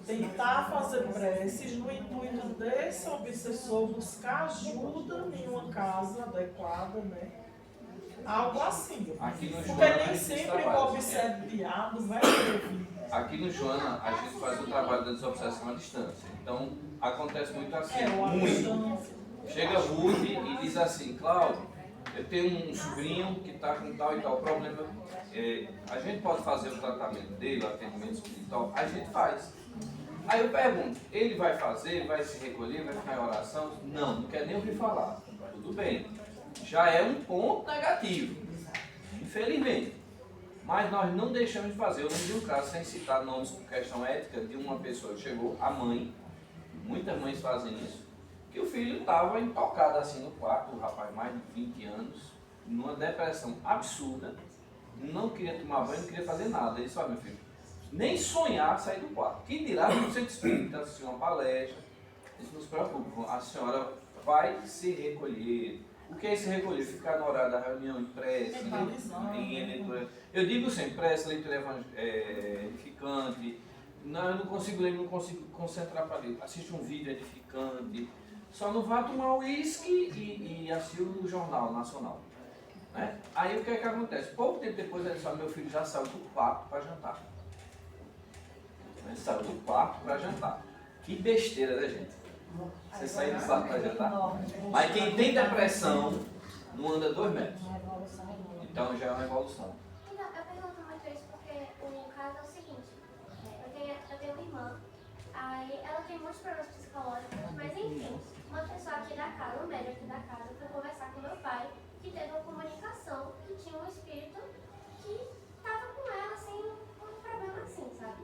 tentar fazer preces no intuito desse obsessor buscar ajuda em uma casa adequada, né? Algo assim. Aqui no Porque Joana, a nem gente sempre trabalha. o obsediado vai ter. Aqui no Joana, a gente faz o trabalho da desobsessão à distância. Então, acontece muito assim. O Muito. Chega Ruth e diz assim, Cláudio, eu tenho um sobrinho que está com tal e tal problema. A gente pode fazer o tratamento dele, o atendimento espiritual? A gente faz. Aí eu pergunto, ele vai fazer, vai se recolher, vai ficar em oração? Não quer nem ouvir falar. Tudo bem. Já é um ponto negativo, infelizmente. Mas nós não deixamos de fazer. Eu lembro de um caso, sem citar nomes por questão ética, de uma pessoa que chegou, a mãe, muitas mães fazem isso, que o filho estava intocado assim no quarto, o rapaz mais de 20 anos, numa depressão absurda, não queria tomar banho, não queria fazer nada. Ele disse, olha meu filho, nem sonhar sair do quarto. Que dirá no centro espírita, assistir uma palestra, isso não se preocupe, a senhora vai se recolher. O que é se recolher? Ficar no horário da reunião em prece, em leitura. Eu digo sempre, prece, leitura edificante. Não, eu não consigo ler, não consigo concentrar para ler. Assiste um vídeo edificante. Só não vá tomar uísque e assistir o Jornal Nacional. Né? Aí o que é que acontece? Pouco tempo depois ele disse, meu filho já saiu do quarto para jantar. Ele saiu do quarto para jantar. Que besteira, né, gente? Você sair do quarto para jantar. Mas quem tem depressão não anda 2 metros. Então já é uma evolução. Então, eu pergunto muito isso porque o caso é o seguinte, eu tenho uma irmã, aí ela tem muitos problemas psicológicos, mas enfim, uma pessoa aqui da casa, um médico aqui da casa, foi conversar com meu pai, que teve uma comunicação, que tinha um espírito que estava com ela, assim, um problema assim, sabe?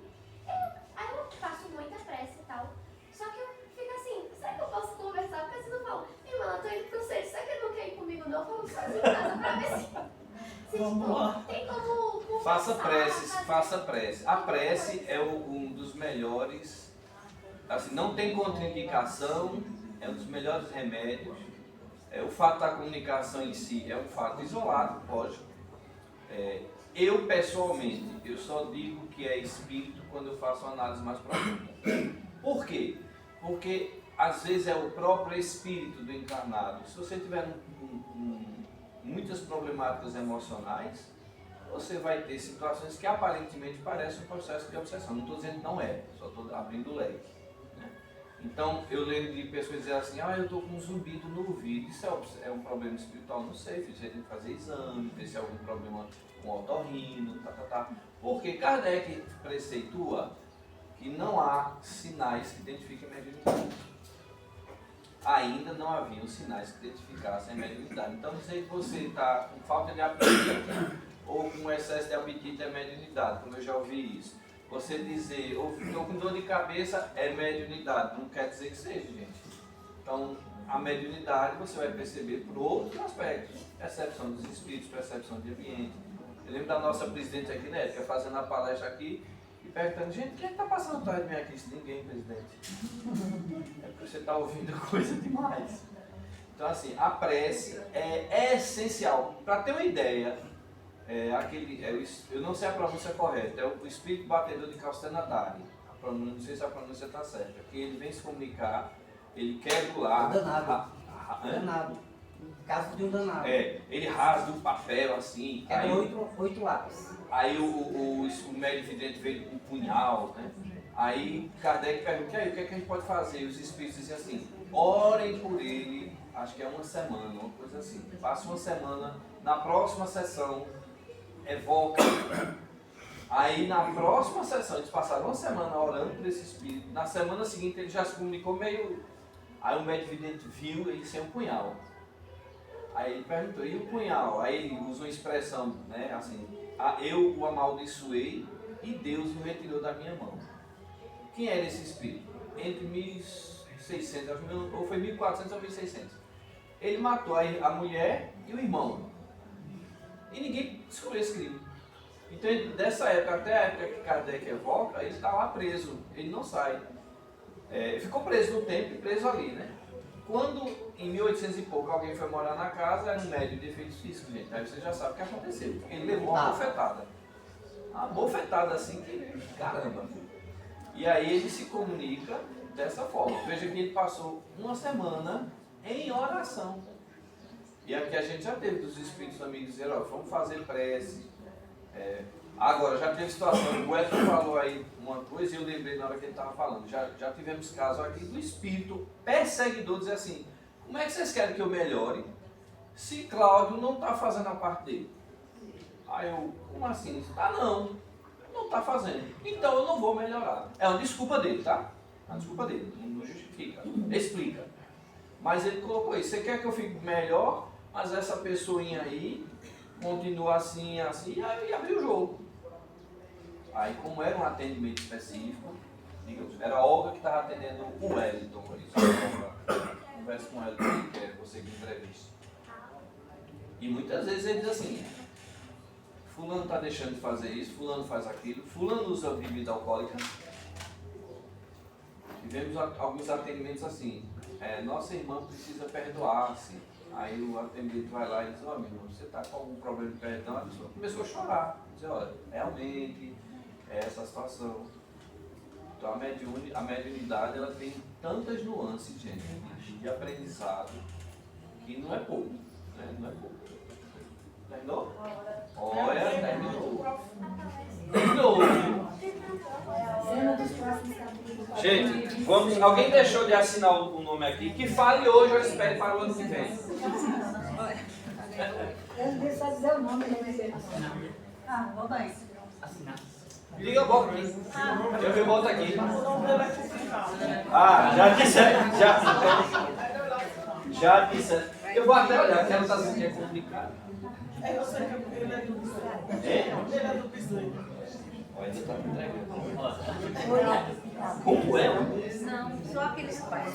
Aí eu faço muita prece e tal, só que eu fico assim, será que eu posso conversar? Porque você não fala, irmã, eu tô indo pro centro, será que ele não quer ir comigo não? Vamos fazer em casa pra ver se Vamos lá. tem como conversar, Faça preces, faça prece. A prece é um dos melhores, assim, não tem contraindicação, é um dos melhores remédios. O fato da comunicação em si é um fato isolado, lógico. Eu, pessoalmente, eu só digo que é espírito quando eu faço uma análise mais profunda. Por quê? Porque, às vezes, é o próprio espírito do encarnado. Se você tiver muitas problemáticas emocionais, você vai ter situações que aparentemente parecem um processo de obsessão. Não estou dizendo que não é, só estou abrindo o leque. Então, eu lembro de pessoas dizer assim, eu estou com um zumbido no ouvido, isso é um problema espiritual, não sei, filho, você tem que fazer exame, ver se é algum problema com o otorrino, Porque Kardec preceitua que não há sinais que identifiquem a mediunidade. Ainda não haviam sinais que identificassem a mediunidade. Então, dizer que você está com falta de apetite ou com excesso de apetite é mediunidade, como eu já ouvi isso. Você dizer, estou com dor de cabeça, é mediunidade. Não quer dizer que seja, gente. Então, a mediunidade você vai perceber por outros aspectos. Percepção dos espíritos, percepção de ambiente. Eu lembro da nossa presidente aqui, né, Érica, fazendo a palestra aqui e perguntando, gente, quem está passando atrás de mim aqui? Ninguém, presidente. É porque você está ouvindo coisa demais. Então, assim, a prece é essencial. Para ter uma ideia, eu não sei a pronúncia correta, é o espírito batedor de Castanatari. Não sei se a pronúncia está certa. Que ele vem se comunicar, ele quebra o lar. Danado. Caso de um danado. Ele rasga o papel assim. É 8 lápis. Aí o médium vidente veio com um punhal, né? Aí Kardec pergunta, o que é que a gente pode fazer? Os espíritos dizem assim, orem por ele, acho que é uma semana, uma coisa assim. Passa uma semana, na próxima sessão, evoca. Aí na próxima sessão, eles passaram uma semana orando por esse espírito. Na semana seguinte ele já se comunicou meio... Aí o médium vidente viu ele sem um punhal. Aí ele perguntou, e o punhal? Aí ele usa uma expressão, né, assim, eu o amaldiçoei e Deus o retirou da minha mão. Quem era esse espírito? Entre 1600, ou foi 1400 ou 1600. Ele matou a mulher e o irmão. E ninguém descobriu esse crime. Então, dessa época até a época que Kardec evoca, ele está lá preso, ele não sai. Ficou preso no tempo e preso ali, né? Quando, em 1800 e pouco, alguém foi morar na casa, era um médium de efeitos físicos, gente. Aí você já sabe o que aconteceu. Ele levou uma bofetada. Uma bofetada assim que, caramba. E aí ele se comunica dessa forma. Veja que ele passou uma semana em oração. E aqui a gente já teve dos espíritos amigos dizer, vamos fazer prece. Agora, já teve situação, o Edson falou aí uma coisa e eu lembrei na hora que ele estava falando. Já tivemos casos aqui do espírito perseguidor dizer assim, como é que vocês querem que eu melhore se Cláudio não está fazendo a parte dele? Aí eu, como assim? Não está fazendo. Então eu não vou melhorar. É uma desculpa dele, tá? É uma desculpa dele, não justifica, explica. Mas ele colocou isso, você quer que eu fique melhor, mas essa pessoinha aí continua assim, e aí abriu o jogo. Aí, como era um atendimento específico, digamos, era a Olga que estava atendendo o Wellington, por isso. Conversa com o Wellington, que é você que entrevista. E muitas vezes ele diz assim, fulano está deixando de fazer isso, fulano faz aquilo, fulano usa bebida alcoólica. Tivemos alguns atendimentos assim, nossa irmã precisa perdoar-se. Aí o atendente vai lá e diz, meu irmão, você está com algum problema de perdão? A pessoa começou a chorar. Diz, olha, realmente é essa situação. Então a mediunidade ela tem tantas nuances, gente, de aprendizado, que não é pouco. Né? Não é pouco. Terminou? Olha, terminou. Gente, vamos. Alguém deixou de assinar o nome aqui? Que fale hoje ou espere para o ano que vem. Eu não deixo só dizer o nome. Volta aí. Liga a boca aqui. Eu boto aqui. O nome dele é complicado. Já disse. Já disse. Eu vou até olhar, que ela está dizendo que é complicado. Eu sei que ele é do Piseiro. Ele é do Piseiro. Olha, ele está me entregando. Como é? Não, só aqueles pais.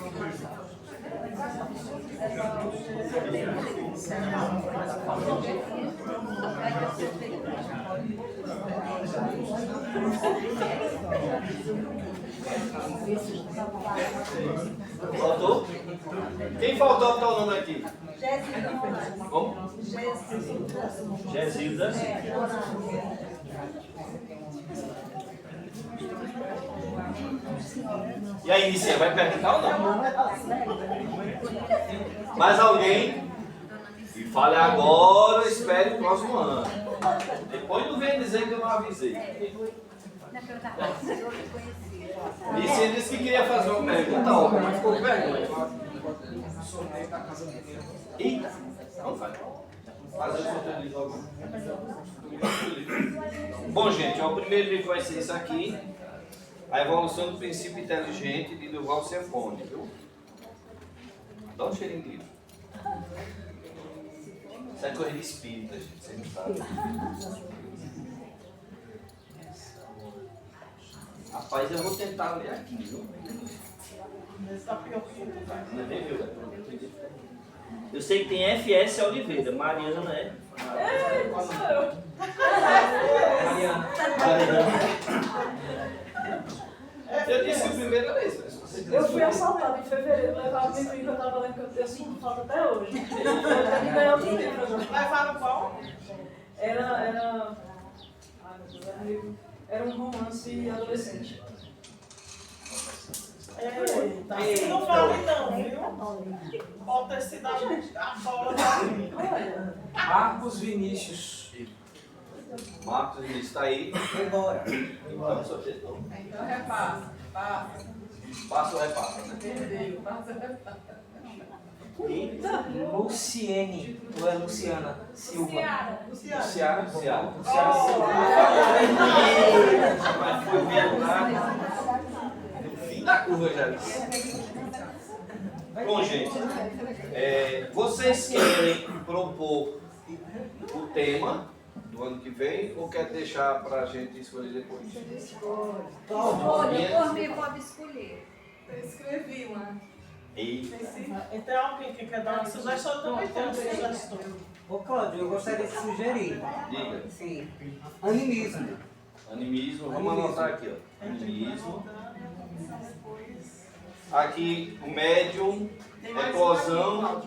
Faltou? Quem faltou botar o nome aqui? Como? Gesilda. E aí, Nicinha, vai perguntar ou não? Mais alguém? E fale agora, espere o próximo ano. Depois não vem dizer que eu não avisei. Nicinha disse que queria fazer uma pergunta, mas ficou com vergonha. Sorteio da casa do Deus. Eita, não faz. Faz o sorteio de logo. Bom, gente, o primeiro livro vai ser esse aqui. A Evolução do Princípio Inteligente, de Durval Ciafone, viu? Dá um cheirinho de livro. Isso é coisa de espírita, gente, você não sabe. Rapaz, eu vou tentar ler aqui, viu? Menezes está pior que eu. Não nem viu, né? Eu sei que tem FS Oliveira, Mariana é. Sou eu. Mariana. Eu disse que o primeiro era esse. Eu fui assaltada em fevereiro, levaram o livro que eu estava lendo, que eu sinto falta até hoje. Eu tenho que ganhar outro livro agora. Levaram qual? Ai, meu Deus, era um livro. Era um romance adolescente. Eita, assim não vale não, viu? Pode ter sido a bola da mim. Marcos Vinícius. Marcos Vinícius está aí. Embora. Vamos sorteio. Então repassa, passa. Passa ou repassa, né? Perdeu, passa, repassa. Luciene. Ou é Luciana? Silva. Luciana. Luciana. Mas foi mesmo lá. No fim da curva já. Bom, gente. Vocês querem propor o tema do ano que vem ou quer deixar para a gente escolher depois? Olha, por mim pode escolher. Eu escrevi uma. Eita. Então alguém que quer dar uma sugestão, eu também tenho uma sugestão. Ô Cláudio, eu gostaria de sugerir. Diga. Sim. Animismo. Animismo, vamos anotar aqui, ó. Animismo. Aqui o médium, eclosão,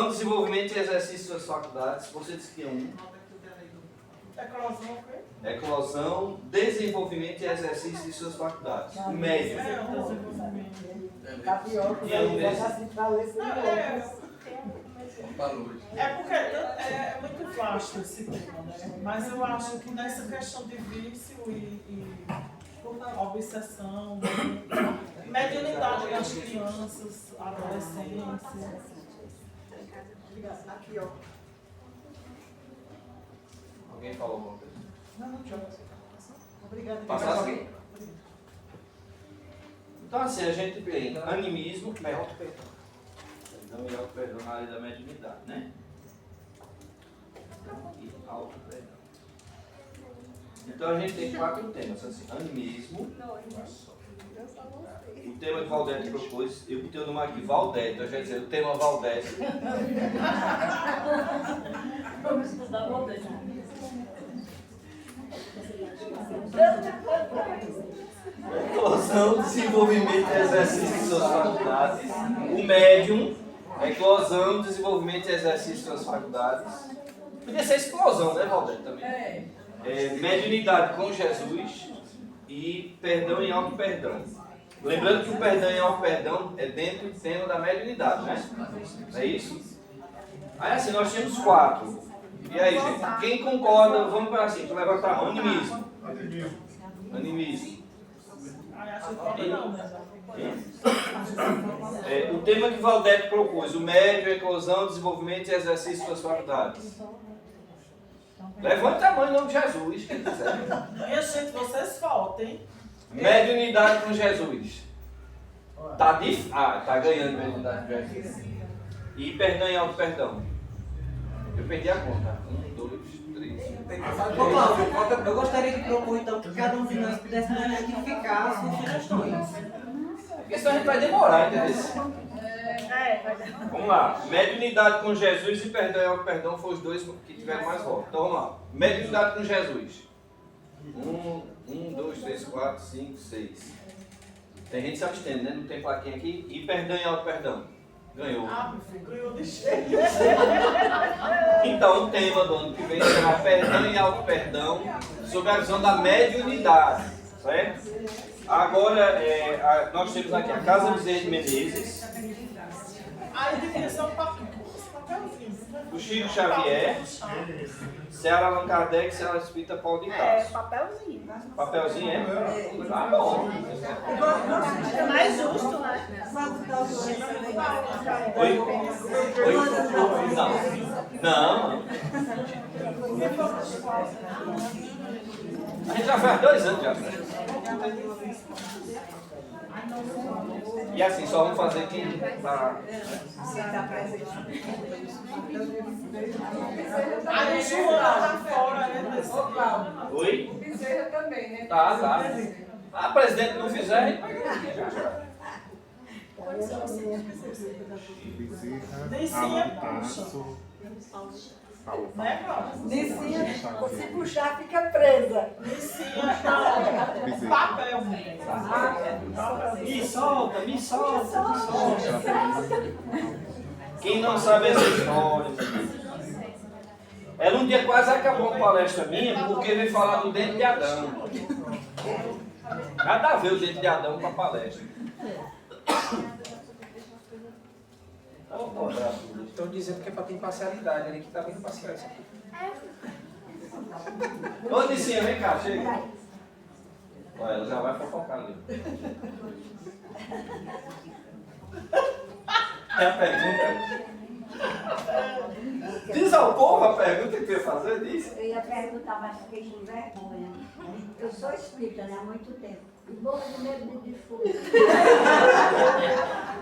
desenvolvimento e exercício das faculdades. Você disse que é um. Eclosão o quê? Eclosão, desenvolvimento e exercício de suas faculdades. O médium. É o desenvolvimento. Tapioca, E é um desses. assim pra ler sem É porque é muito vasto esse tema, né? Mas eu acho que nessa questão de vício e obsessão, né? Mediunidade das crianças, adolescência. Aqui, ó. Alguém falou alguma coisa? Não, tchau. Obrigada. Passar assim? Então assim, a gente tem animismo, perdão e auto-perdão na área da mediunidade, né? E auto-perdão. Então a gente tem 4 temas, assim, animismo. O tema que Valdete propôs, eu botei o nome aqui, Valdete, eu já ia dizer, o tema Valdete. Vamos estudar Valdete. Eclosão, desenvolvimento e exercício de suas faculdades. O médium, eclosão, desenvolvimento e exercício de suas faculdades. Podia ser explosão, né, Valdete, também? Mediunidade com Jesus e perdão e auto-perdão. Lembrando que o perdão e auto-perdão é dentro do tema da mediunidade, né? Não é isso? Aí assim, nós temos 4. E aí, gente, quem concorda, vamos para assim, para levantar a mão. Animismo. Animismo. Acho que pode não, né? O tema que Valdete propôs, o médio, eclosão, desenvolvimento e exercício das faculdades. Levanta a mão em nome de Jesus, quem quiser. Minha gente, vocês faltem. Mediunidade com Jesus. Tá ganhando mediunidade com Jesus. E perdão e auto-perdão. Eu perdi a conta. 1, 2, 3. Ô Cláudio, eu gostaria de propor então que cada um de nós pudesse identificar as suas sugestões. Porque senão a gente vai demorar, entendeu? Vamos lá. Mediunidade com Jesus e perdão e auto-perdão foram os 2 que tiveram mais votos. Então vamos lá. Mediunidade com Jesus. 1, 2, 3, 4, 5, 6. Tem gente se abstendo, né? Não tem plaquinha aqui. E perdão e auto-perdão. Ganhou. Meu filho, ganhou de cheio. Então o tema do ano que vem será perdão e auto-perdão sob a visão da mediunidade. Certo? Agora, nós temos aqui a Casa Bezerra de Menezes. Aí devia ser um papelzinho. O Chico Xavier, Ceará Allan Kardec, Ceará Espírita Paulo de Tarso. Papelzinho. Papelzinho é? Tá bom. É mais justo, né? Oi? Oi? Não. A gente já faz 2 anos já. E assim, só vamos fazer quem tá. Aí Joana tá fora, né? Ô, Cláudio. Oi? Bezerra também, né? Tá. A presidente não fizer, a gente vai garantir já já. Nicinha puxa. Né, Cláudia? Nicinha, se puxar, fica presa. Nicinha não. Papel, mulher. Me solta, me solta, me solta. Quem não sabe essa história. Ela um dia quase acabou uma palestra minha porque veio falar do dente de Adão. Nada a ver o dente de Adão com a palestra. Estão dizendo que é para ter imparcialidade, ali que está bem imparcial isso aqui. Ô, Nicinha, vem cá, chega. Olha, ela já vai fofocar ali. É a pergunta. Diz ao povo a pergunta que tu ia fazer, diz. Eu ia perguntar, mas fiquei com vergonha. Eu sou espírita, né, há muito tempo. E morro de medo de defunto.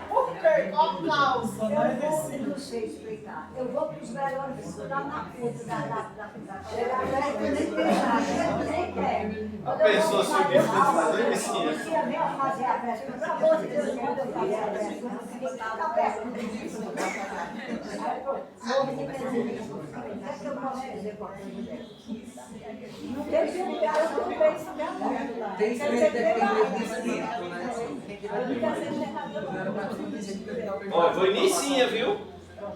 Por quê? Qual causa, né? Eu não sei explicar. Eu vou para os melhores estudar na puta da chegar perto, eu nem pensar, eu nem quero. A pessoa subiu e fazer Nicinha. Eu ia fazer a festa, pelo amor de Deus, quando eu fazer a festa, eu não queria ficar perto do defunto. Morro de medo de defunto. O que é que eu posso dizer com a coisa dessa? Não tem lugar, eu não penso mesmo. Tem espírito de espírito, né? Olha, foi Nicinha, viu?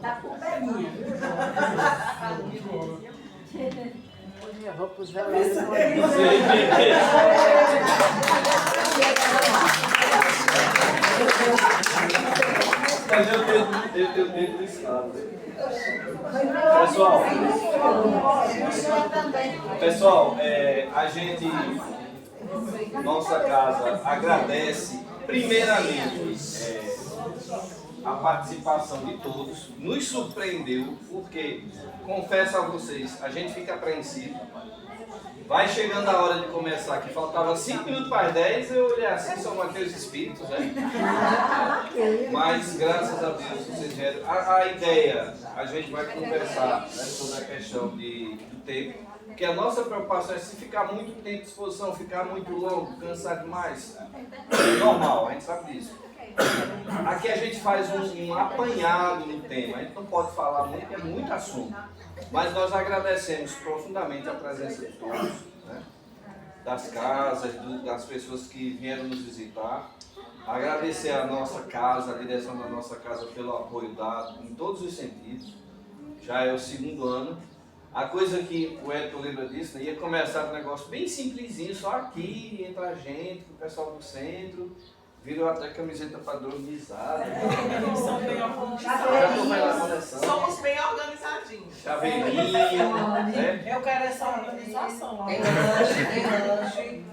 Tá com perninha. Eu vou para os velórios. Cadê o dedo do Estado? Pessoal, a gente, nossa casa, agradece primeiramente a participação de todos. Nos surpreendeu, porque, confesso a vocês, a gente fica apreensivo. Vai chegando a hora de começar, que faltava 5 minutos para as 10, eu olhei assim, só matei os espíritos, né? Mas, graças a Deus, vocês vieram. A ideia, a gente vai conversar, né, sobre a questão do tempo, porque a nossa preocupação é se ficar muito tempo de exposição, ficar muito longo, cansar demais. É normal, a gente sabe disso. Aqui a gente faz um apanhado no tema, a gente não pode falar muito, é muito assunto. Mas nós agradecemos profundamente a presença de todos, né? Das casas, das pessoas que vieram nos visitar. Agradecer a nossa casa, a direção da nossa casa pelo apoio dado em todos os sentidos. Já é o 2º ano. A coisa que o Edson lembra disso, né? Ia começar um negócio bem simplesinho, só aqui, entre a gente, com o pessoal do centro. Virou até camiseta padronizada. São bem organizados. Somos bem organizadinhos. Chaveirinho, né? Eu quero essa organização lá. Tem lanche.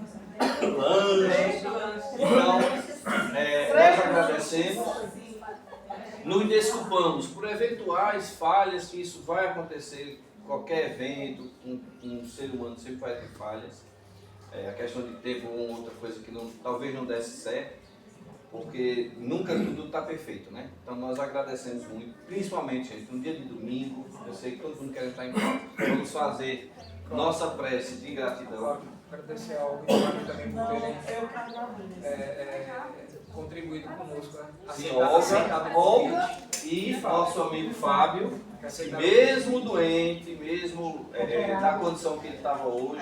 Então, nós agradecemos. Nos desculpamos por eventuais falhas, que isso vai acontecer em qualquer evento, um ser humano sempre vai ter falhas. A questão de tempo ou outra coisa que talvez não desse certo. Porque nunca tudo está perfeito, né? Então nós agradecemos muito, principalmente, gente, no dia de domingo, eu sei que todo mundo quer estar em casa, vamos fazer nossa prece de gratidão. Agradecer ao Olga e também por terem contribuído conosco. Sim, Olga e nosso amigo Fábio, que mesmo doente, mesmo na condição que ele estava hoje,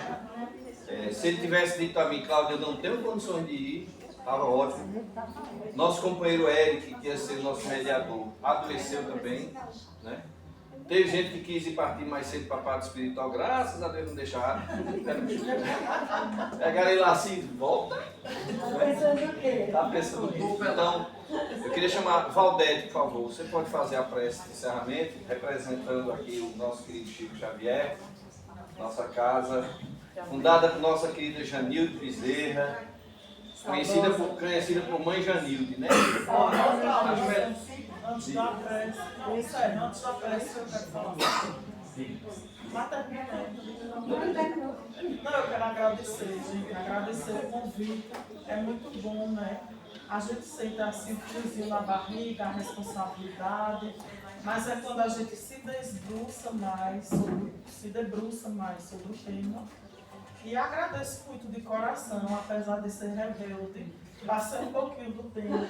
se ele tivesse dito a mim, Cláudia, eu não tenho condições de ir, estava ótimo. Nosso companheiro Eric, que ia ser o nosso mediador, adoeceu também, né? Teve gente que quis ir partir mais cedo para a parte espiritual, graças a Deus não deixaram. Pegaram ele lá assim, volta. Está pensando o quê? Então, eu queria chamar Valdete, por favor. Você pode fazer a prece de encerramento, representando aqui o nosso querido Chico Xavier, nossa casa, fundada por nossa querida Janilde Bezerra, conhecida por Mãe Janilde, né? Antes da prece, eu quero falar. Mas terminando. Não, eu quero agradecer, gente. Agradecer o convite. É muito bom, né? A gente sente assim, um friozinho na barriga, a responsabilidade. Mas é quando a gente se debruça mais sobre o tema E agradeço muito de coração, apesar de ser rebelde. Passei um pouquinho do tempo,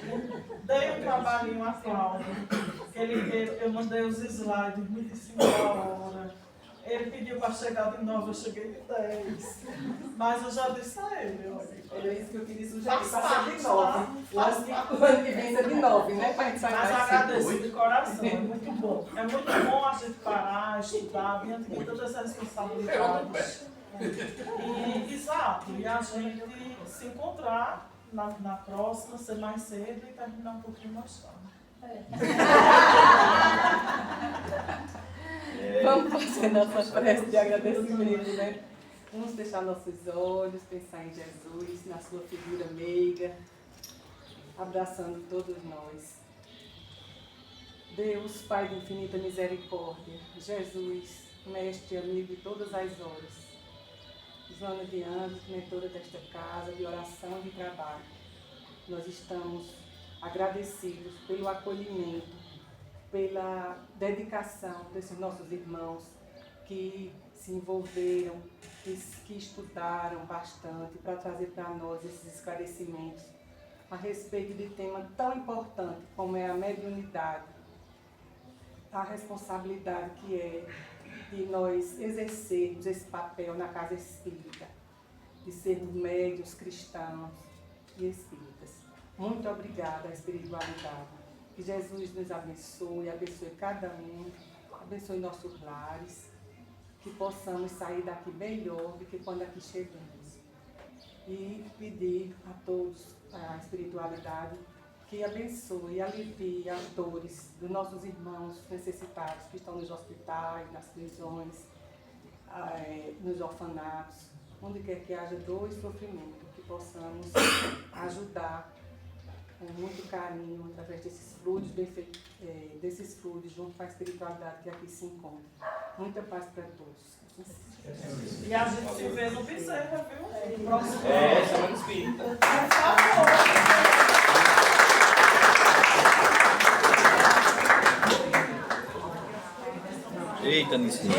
dei um trabalhinho a Cláudio, eu mandei os slides, me disse uma hora. Ele pediu para chegar de 9, eu cheguei de 10. Mas eu já disse a ele, olha. Era isso que eu queria sugerir, para ser de 9. O ano que vem é de 9, né? Para a gente sair Mas mais agradeço cedo. de coração, é muito bom. É muito bom a gente parar, estudar, diante de todas as responsabilidades. Exato, e a gente se encontrar na próxima, ser mais cedo e terminar um pouquinho mais tarde. Vamos fazer nossa prece de agradecimento, né? Vamos fechar nossos olhos, pensar em Jesus, na sua figura meiga, abraçando todos nós. Deus, Pai de infinita misericórdia, Jesus, mestre e amigo de todas as horas, Joana de Anjos, mentora desta casa, de oração e de trabalho. Nós estamos agradecidos pelo acolhimento, pela dedicação desses nossos irmãos que se envolveram, que estudaram bastante para trazer para nós esses esclarecimentos a respeito de tema tão importante como é a mediunidade, a responsabilidade que é de nós exercermos esse papel na casa espírita, de sermos médiuns cristãos e espíritas. Muito obrigada à espiritualidade. Que Jesus nos abençoe, abençoe cada um, abençoe nossos lares, que possamos sair daqui melhor do que quando aqui chegamos. E pedir a todos, a espiritualidade, que abençoe e alivie as dores dos nossos irmãos necessitados que estão nos hospitais, nas prisões, nos orfanatos, onde quer que haja dor e sofrimento, que possamos ajudar com muito carinho, através desses fluidos, junto com a espiritualidade que aqui se encontra. Muita paz para todos. E a gente se vê no Bezerra, viu? Próximo. Semana Espírita. Por favor. Eita, Nicinho.